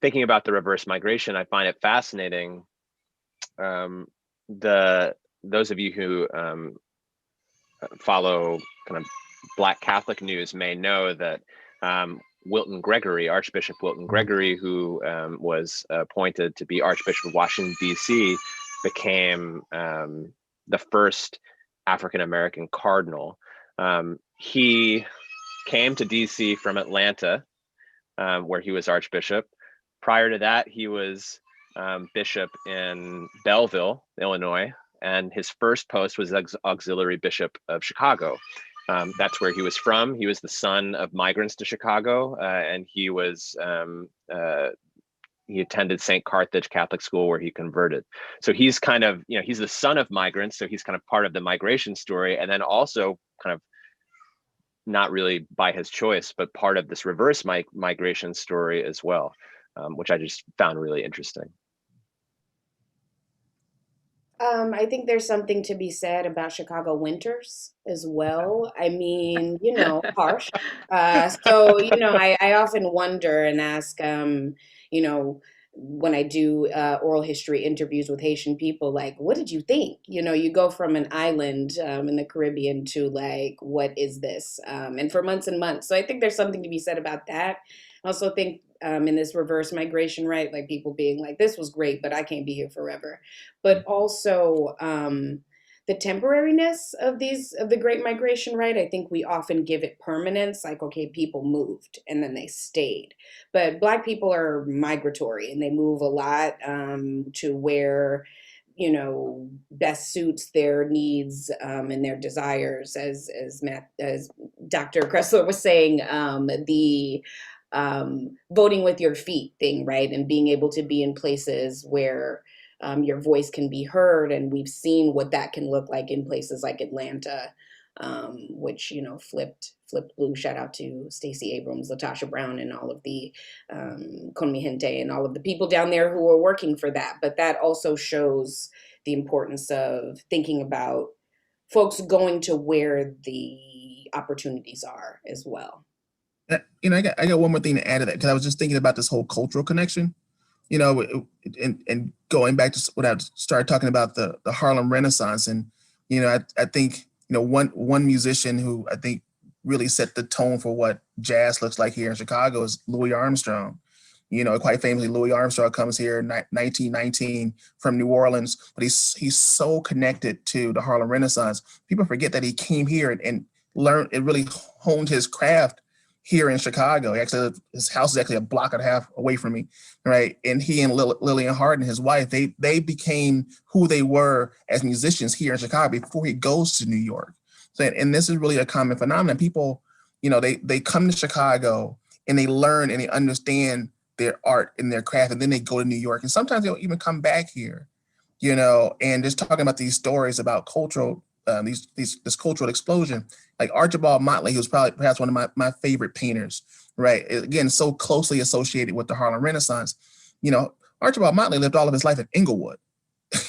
thinking about the reverse migration, I find it fascinating. Those of you who follow kind of Black Catholic news may know that Wilton Gregory, Archbishop Wilton Gregory, who was appointed to be Archbishop of Washington, D.C., became the first African-American cardinal. He came to DC from Atlanta, where he was Archbishop. Prior to that, he was bishop in Belleville, Illinois, and his first post was auxiliary bishop of Chicago. That's where he was from. He was the son of migrants to Chicago, and he attended St. Carthage Catholic School, where he converted. So he's kind of, he's the son of migrants. So he's kind of part of the migration story. And then also kind of not really by his choice, but part of this reverse migration story as well, which I just found really interesting. I think there's something to be said about Chicago winters as well. I mean, harsh. So, I often wonder and ask, when I do oral history interviews with Haitian people, like, what did you think? You go from an island in the Caribbean to like, what is this? And for months and months. So I think there's something to be said about that. I also think in this reverse migration, right? Like people being like, this was great, but I can't be here forever. But also the temporariness of the Great Migration, right? I think we often give it permanence, like, okay, people moved and then they stayed. But Black people are migratory and they move a lot to where, best suits their needs and their desires. As Dr. Cressler was saying, the voting with your feet thing, right? And being able to be in places where your voice can be heard. And we've seen what that can look like in places like Atlanta, which, flipped blue. Shout out to Stacey Abrams, Latasha Brown, and all of the Con Mi Gente and all of the people down there who are working for that. But that also shows the importance of thinking about folks going to where the opportunities are as well. I got one more thing to add to that, because I was just thinking about this whole cultural connection, and going back to what I started talking about the Harlem Renaissance. And, I think, one musician who I think really set the tone for what jazz looks like here in Chicago is Louis Armstrong. Quite famously, Louis Armstrong comes here in 1919 from New Orleans, but he's so connected to the Harlem Renaissance. People forget that he came here and learned and really honed his craft here in Chicago. Actually, his house is actually a block and a half away from me, right? And he and Lillian Harden, his wife, they became who they were as musicians here in Chicago before he goes to New York. So, and this is really a common phenomenon. People, they come to Chicago and they learn and they understand their art and their craft, and then they go to New York. And sometimes they'll even come back here, and just talking about these stories about cultural, this cultural explosion. Like Archibald Motley, who's probably perhaps one of my favorite painters, right? Again, so closely associated with the Harlem Renaissance. Archibald Motley lived all of his life in Inglewood,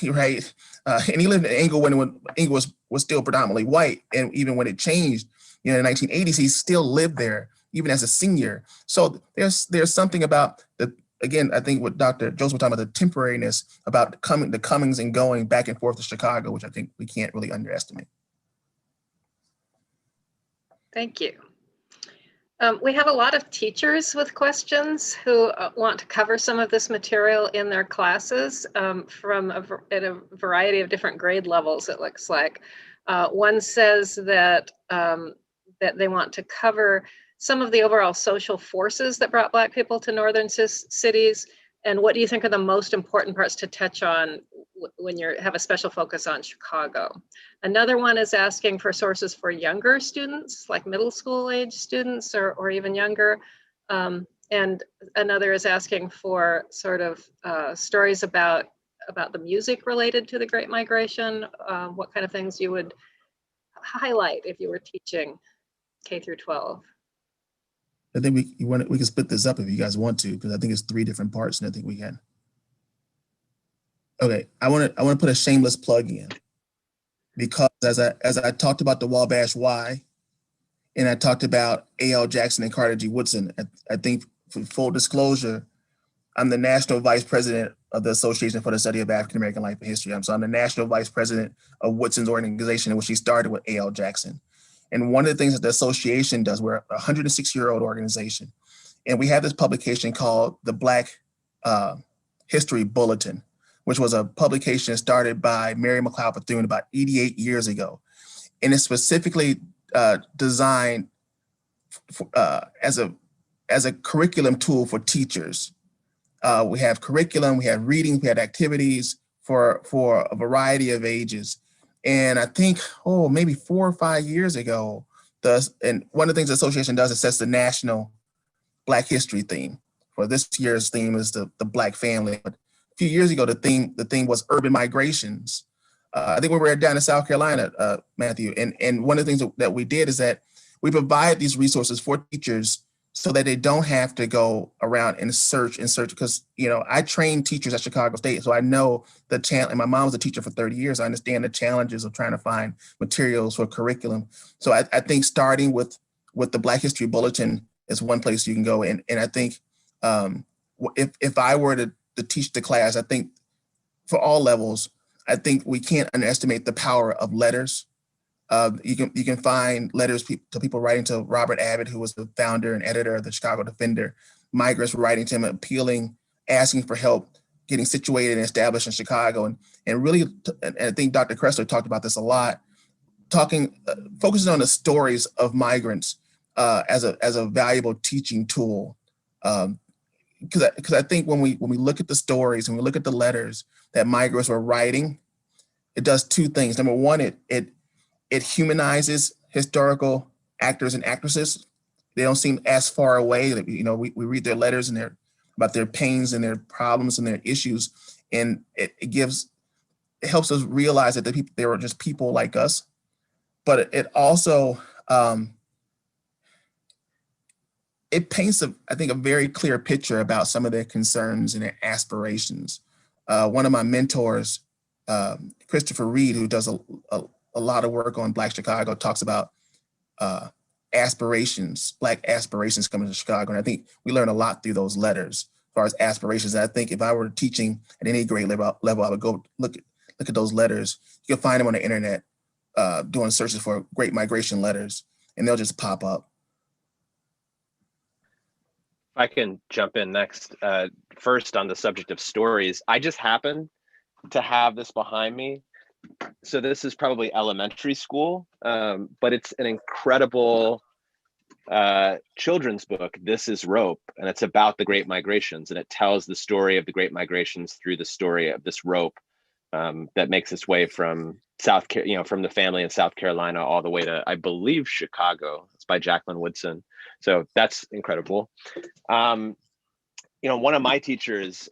right? And he lived in Inglewood when Inglewood was still predominantly white. And even when it changed, in the 1980s, he still lived there, even as a senior. So there's something about again, I think what Dr. Joseph was talking about, the temporariness about the comings and going back and forth to Chicago, which I think we can't really underestimate. Thank you. We have a lot of teachers with questions who want to cover some of this material in their classes at a variety of different grade levels, it looks like. One says that they want to cover some of the overall social forces that brought Black people to northern cities, and what do you think are the most important parts to touch on when you have a special focus on Chicago? Another one is asking for sources for younger students, like middle school age students or even younger. And another is asking for sort of stories about the music related to the Great Migration, what kind of things you would highlight if you were teaching K through 12. I think we can split this up if you guys want to, because I think it's 3 different parts, and I think we can. Okay, I want to put a shameless plug in, because as I talked about the Wabash Why, and I talked about A.L. Jackson and Carter G. Woodson, I think for full disclosure, I'm the national vice president of the Association for the Study of African American Life and History. So I'm the national vice president of Woodson's organization, in which he started with A.L. Jackson. And one of the things that the association does, we're a 106-year-old organization, and we have this publication called the Black History Bulletin, which was a publication started by Mary McLeod Bethune about 88 years ago. And it's specifically designed as a curriculum tool for teachers. We have curriculum, we have reading, we have activities for a variety of ages. And I think, maybe 4 or 5 years ago, and one of the things the association does is sets the national Black history theme. For this year's theme is the Black family. But a few years ago, the theme was urban migrations. I think when we were down in South Carolina, Matthew, and one of the things that we did is that we provide these resources for teachers so that they don't have to go around and search, because, I train teachers at Chicago State, so I know the challenge, and my mom was a teacher for 30 years. I understand the challenges of trying to find materials for curriculum. So I think starting with the Black History Bulletin is one place you can go. And I think if I were to teach the class, I think for all levels, I think we can't underestimate the power of letters. You can find letters to people writing to Robert Abbott, who was the founder and editor of the Chicago Defender. Migrants were writing to him, appealing, asking for help, getting situated and established in Chicago. And really, and I think Dr. Cressler talked about this a lot, focusing on the stories of migrants as a valuable teaching tool. Because I think when we look at the stories and we look at the letters that migrants were writing, it does 2 things. Number one, it humanizes historical actors and actresses. They don't seem as far away. We read their letters and about their pains and their problems and their issues, and it helps us realize that they were just people like us. But it also it paints I think a very clear picture about some of their concerns and their aspirations. One of my mentors, Christopher Reed, who does a lot of work on Black Chicago, talks about aspirations, Black aspirations coming to Chicago. And I think we learn a lot through those letters as far as aspirations. And I think if I were teaching at any grade level, I would go look at those letters. You can find them on the internet, doing searches for Great Migration letters, and they'll just pop up. If I can jump in next, first on the subject of stories, I just happen to have this behind me. So this is probably elementary school, but it's an incredible children's book, This Is Rope, and it's about the Great Migrations, and it tells the story of the Great Migrations through the story of this rope that makes its way from from the family in South Carolina all the way to, I believe, Chicago. It's by Jacqueline Woodson. So that's incredible. One of my teachers,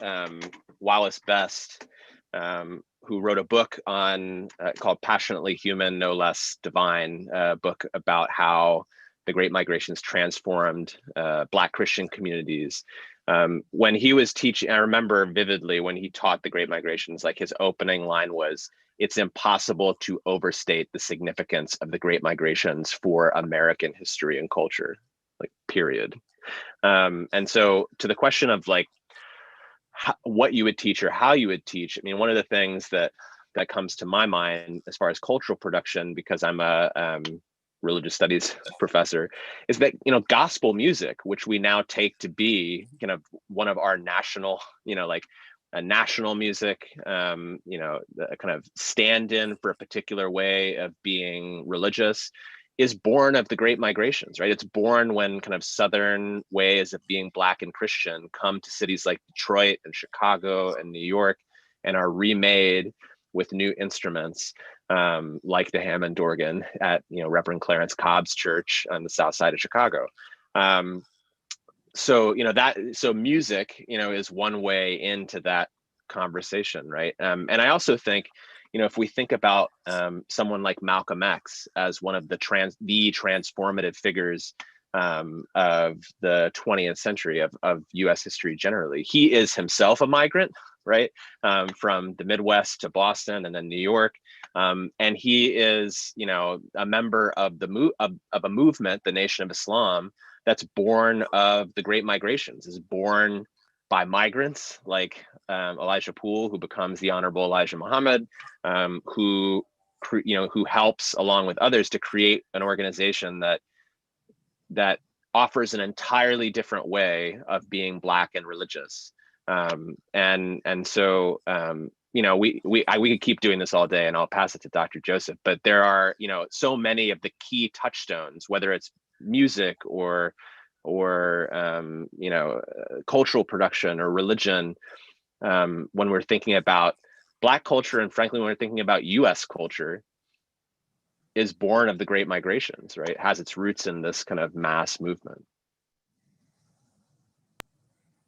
Wallace Best, who wrote a book on called Passionately Human, No Less Divine, book about how the Great Migrations transformed Black Christian communities. When he was teaching, I remember vividly when he taught the Great Migrations, like his opening line was, "It's impossible to overstate the significance of the Great Migrations for American history and culture," like period. And so to the question of like what you would teach or how you would teach, I mean, one of the things that comes to my mind as far as cultural production, because I'm a religious studies professor, is that, gospel music, which we now take to be kind of one of our national, like a national music, a kind of stand-in for a particular way of being religious, is born of the Great Migrations, right? It's born when kind of Southern ways of being Black and Christian come to cities like Detroit and Chicago and New York and are remade with new instruments, like the Hammond organ at Reverend Clarence Cobb's church on the south side of Chicago. So music is one way into that conversation, right? And I also think if we think about someone like Malcolm X as one of the transformative figures of the 20th century of U.S. history generally, he is himself a migrant, right? From the Midwest to Boston and then New York. And he is, a member of a movement, the Nation of Islam, that's born of the Great Migrations, is born by migrants like Elijah Poole, who becomes the Honorable Elijah Muhammad, who helps along with others to create an organization that offers an entirely different way of being Black and religious. So we could keep doing this all day, and I'll pass it to Dr. Joseph, but there are, so many of the key touchstones, whether it's music or cultural production or religion, when we're thinking about Black culture, and frankly, when we're thinking about US culture, is born of the Great Migrations, right? It has its roots in this kind of mass movement.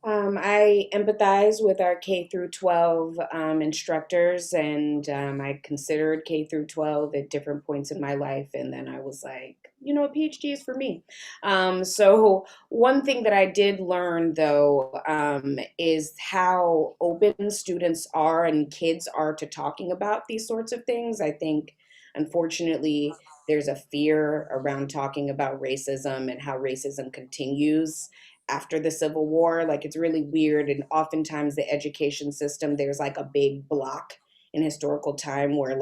I empathize with our K through 12 instructors, and I considered K through 12 at different points in my life, and then I was like, a PhD is for me. So one thing that I did learn, though, is how open students are and kids are to talking about these sorts of things. I think, unfortunately, there's a fear around talking about racism and how racism continues after the Civil War. Like, it's really weird. And oftentimes the education system, there's like a big block in historical time where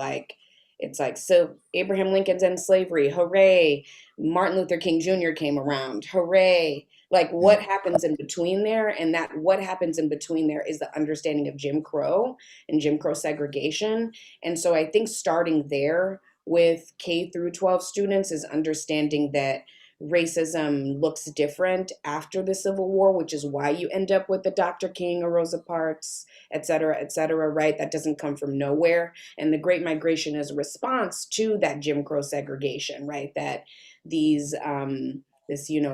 it's like, so Abraham Lincoln's end slavery, hooray. Martin Luther King Jr. came around, hooray. Like, what happens in between there? And that what happens in between there is the understanding of Jim Crow and Jim Crow segregation. And so I think starting there with K through 12 students is understanding that racism looks different after the Civil War, which is why you end up with the Dr. King or Rosa Parks, et cetera, right? That doesn't come from nowhere. And the Great Migration is a response to that Jim Crow segregation, right? That these,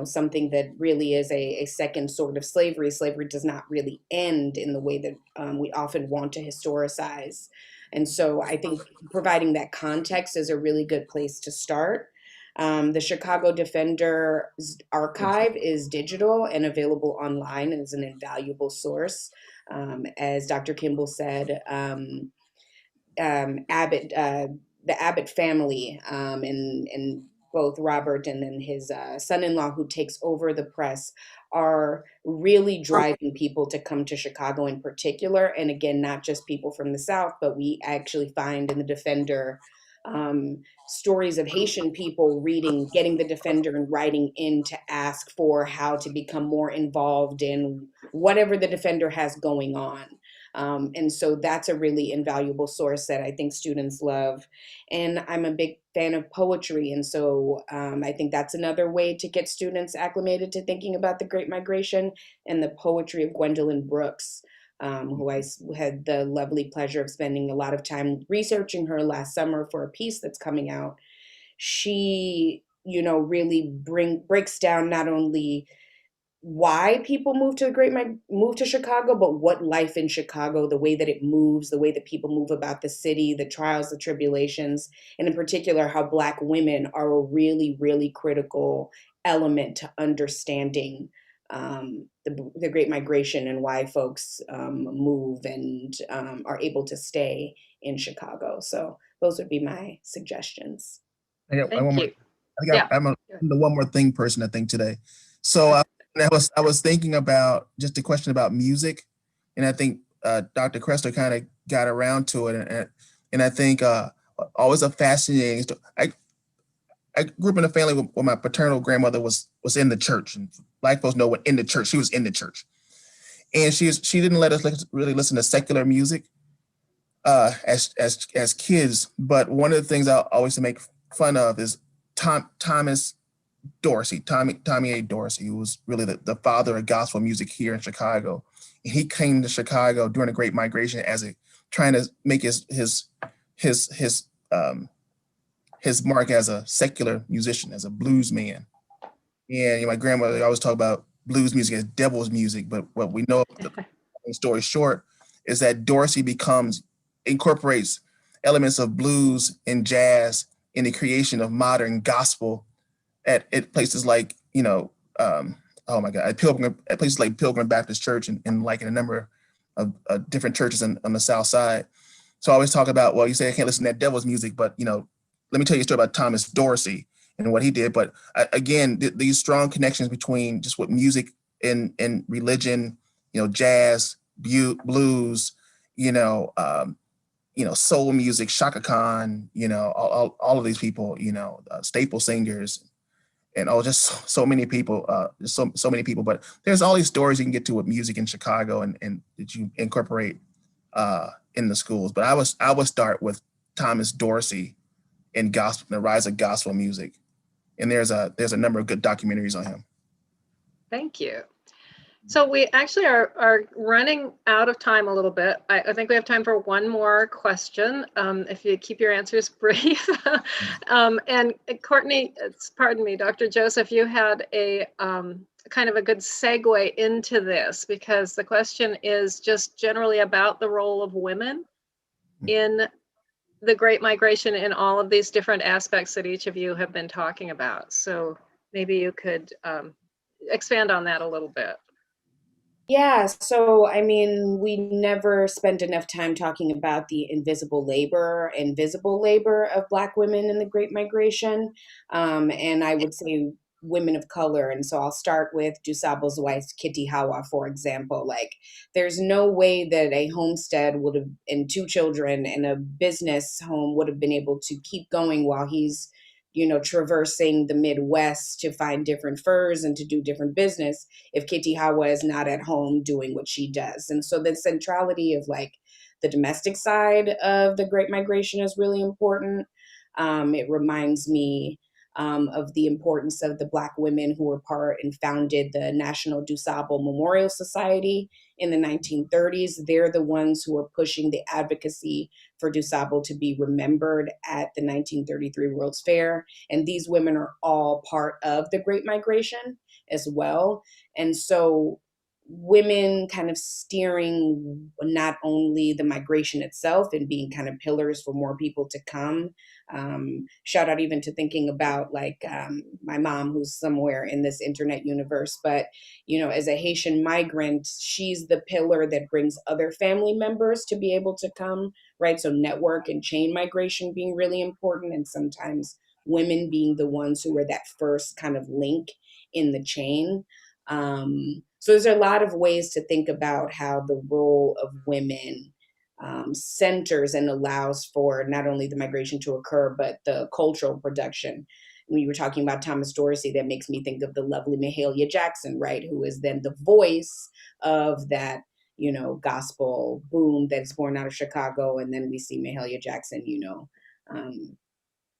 something that really is a second sort of slavery. Slavery does not really end in the way that we often want to historicize. And so I think providing that context is a really good place to start. The Chicago Defender's archive is digital and available online and is an invaluable source. As Dr. Kimble said, Abbott, the Abbott family, and both Robert and then his son-in-law, who takes over the press, are really driving people to come to Chicago in particular. And again, not just people from the South, but we actually find in the Defender stories of Haitian people getting the Defender and writing in to ask for how to become more involved in whatever the Defender has going on. And so that's a really invaluable source that I think students love. And I'm a big fan of poetry. And so I think that's another way to get students acclimated to thinking about the Great Migration, and the poetry of Gwendolyn Brooks, who had the lovely pleasure of spending a lot of time researching her last summer for a piece that's coming out. She, really breaks down not only why people move to Chicago, but what life in Chicago, the way that it moves, the way that people move about the city, the trials, the tribulations, and in particular, how Black women are a really, really critical element to understanding the Great Migration, and why folks move and are able to stay in Chicago. So those would be my suggestions. I got one Thank more. you. I'm the one more thing person, I think, today. So I was thinking about just a question about music, and I think Dr. Cressler kind of got around to it, and I think always a fascinating story. I grew up in a family where my paternal grandmother was in the church, and Black folks know what in the church. She was in the church, and she didn't let us really listen to secular music as kids. But one of the things I always make fun of is Thomas Dorsey, Tommy A. Dorsey, who was really the father of gospel music here in Chicago. And he came to Chicago during the Great Migration trying to make his mark as a secular musician, as a blues man. And my grandmother always talk about blues music as devil's music, but what we know, the story short, is that Dorsey incorporates elements of blues and jazz in the creation of modern gospel at places like, oh my God, at places like Pilgrim Baptist Church and like in a number of different churches on the South Side. So I always talk about, well, you say I can't listen to that devil's music, but let me tell you a story about Thomas Dorsey and what he did. But again, these strong connections between just what music and religion, jazz, blues, soul music, Shaka Khan, all of these people, staple singers, and just so many people, so many people. But there's all these stories you can get to with music in Chicago and that you incorporate in the schools. But I would start with Thomas Dorsey and gospel, the rise of gospel music. And there's a number of good documentaries on him. Thank you. So we actually are running out of time a little bit. I think we have time for one more question, if you keep your answers brief. And Courtney, pardon me, Dr. Joseph, you had a kind of a good segue into this, because the question is just generally about the role of women in the Great Migration in all of these different aspects that each of you have been talking about. So maybe you could expand on that a little bit. Yeah, so we never spend enough time talking about the invisible labor and visible labor of Black women in the Great Migration. And I would say women of color. And so I'll start with DuSable's wife, Kitty Hawa, for example. Like, there's no way that a homestead would have, and 2 children and a business home would have been able to keep going while he's traversing the Midwest to find different furs and to do different business if Kitty Hawa is not at home doing what she does. And so the centrality of like the domestic side of the Great Migration is really important. It reminds me of the importance of the Black women who were part and founded the National DuSable Memorial Society in the 1930s. They're the ones who are pushing the advocacy for DuSable to be remembered at the 1933 World's Fair. And these women are all part of the Great Migration as well. And so women kind of steering not only the migration itself and being kind of pillars for more people to come. Shout out even to thinking about like my mom, who's somewhere in this internet universe, but as a Haitian migrant, she's the pillar that brings other family members to be able to come, right? So network and chain migration being really important, and sometimes women being the ones who are that first kind of link in the chain. So there's a lot of ways to think about how the role of women centers and allows for not only the migration to occur, but the cultural production. When you were talking about Thomas Dorsey, that makes me think of the lovely Mahalia Jackson, right? Who is then the voice of that, gospel boom that's born out of Chicago. And then we see Mahalia Jackson,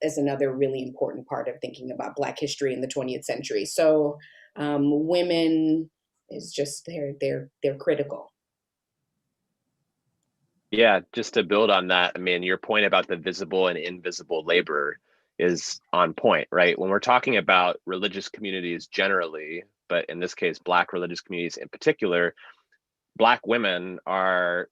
is another really important part of thinking about Black history in the 20th century. So women is just, they're critical. Yeah, just to build on that, I mean, your point about the visible and invisible labor is on point, right? When we're talking about religious communities generally, but in this case, Black religious communities in particular, Black women are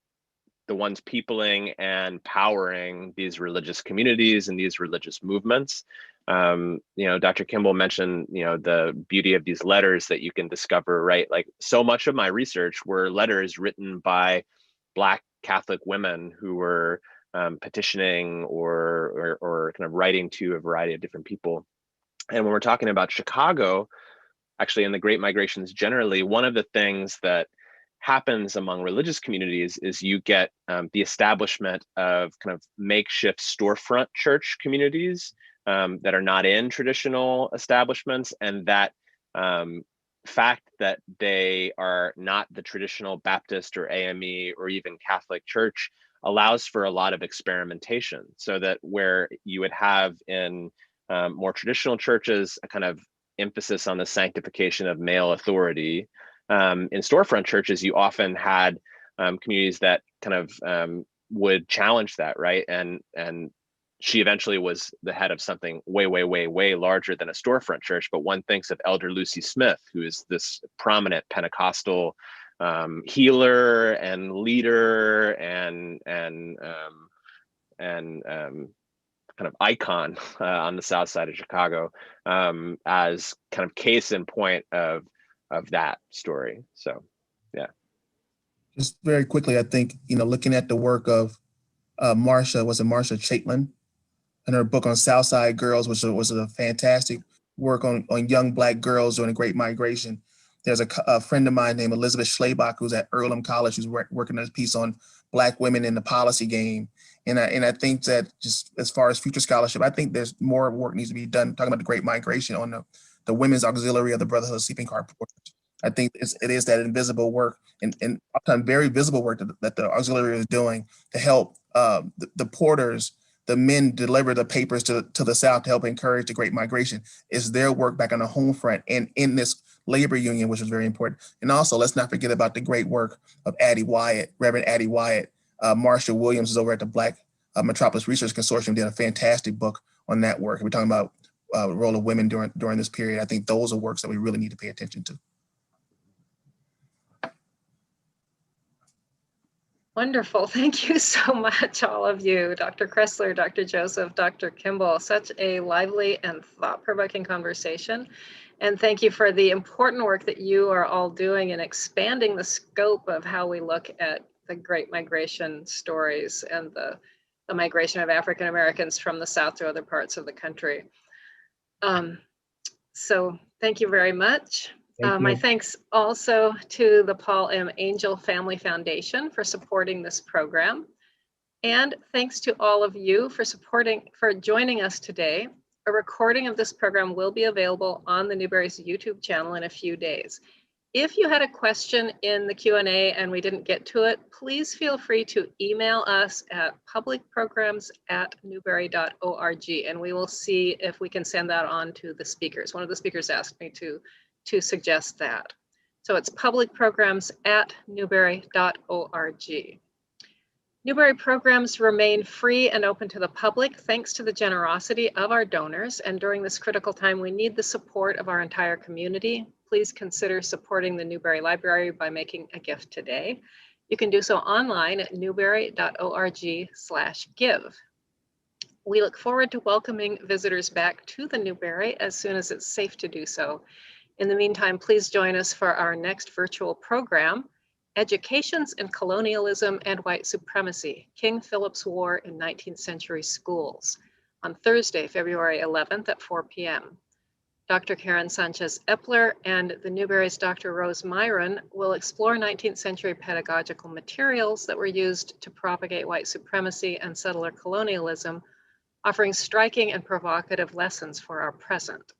the ones peopling and powering these religious communities and these religious movements. Dr. Kimble mentioned, the beauty of these letters that you can discover, right? Like, so much of my research were letters written by Black Catholic women who were petitioning or kind of writing to a variety of different people. And when we're talking about Chicago, actually in the Great Migrations generally, one of the things that happens among religious communities is you get the establishment of kind of makeshift storefront church communities that are not in traditional establishments, and that fact that they are not the traditional Baptist or AME or even Catholic church allows for a lot of experimentation, so that where you would have in more traditional churches a kind of emphasis on the sanctification of male authority, in storefront churches you often had communities that kind of would challenge that, right? And she eventually was the head of something way larger than a storefront church. But one thinks of Elder Lucy Smith, who is this prominent Pentecostal healer and leader and kind of icon on the south side of Chicago, as kind of case in point of that story. So, yeah. Just very quickly, I think, looking at the work of Marsha Chaitlin, and her book on Southside Girls, which was a fantastic work on young Black girls during the Great Migration. There's a friend of mine named Elizabeth Schlabach, who's at Earlham College, who's working on a piece on Black women in the policy game. And I think that, just as far as future scholarship, I think there's more work needs to be done talking about the Great Migration on the Women's Auxiliary of the Brotherhood of Sleeping Car Porters. I think it is that invisible work and often very visible work that the auxiliary is doing to help the porters, the men deliver the papers to the South to help encourage the Great Migration. It's their work back on the home front and in this labor union, which is very important. And also, let's not forget about the great work of Addie Wyatt, Reverend Addie Wyatt. Marsha Williams is over at the Black Metropolis Research Consortium, did a fantastic book on that work. We're talking about the role of women during this period. I think those are works that we really need to pay attention to. Wonderful. Thank you so much, all of you, Dr. Cressler, Dr. Joseph, Dr. Kimble. Such a lively and thought-provoking conversation. And thank you for the important work that you are all doing in expanding the scope of how we look at the Great Migration stories and the migration of African Americans from the South to other parts of the country. So thank you very much. My thanks also to the Paul M. Angel Family Foundation for supporting this program. And thanks to all of you for joining us today. A recording of this program will be available on the Newberry's YouTube channel in a few days. If you had a question in the Q&A and we didn't get to it, please feel free to email us at publicprograms@newberry.org, and we will see if we can send that on to the speakers. One of the speakers asked me to suggest that. So it's publicprograms@newberry.org. Newberry programs remain free and open to the public thanks to the generosity of our donors. And during this critical time, we need the support of our entire community. Please consider supporting the Newberry Library by making a gift today. You can do so online at newberry.org/give. We look forward to welcoming visitors back to the Newberry as soon as it's safe to do so. In the meantime, please join us for our next virtual program, Educations in Colonialism and White Supremacy, King Philip's War in 19th Century Schools, on Thursday, February 11th at 4 p.m. Dr. Karen Sanchez-Epler and the Newberry's Dr. Rose Myron will explore 19th century pedagogical materials that were used to propagate white supremacy and settler colonialism, offering striking and provocative lessons for our present.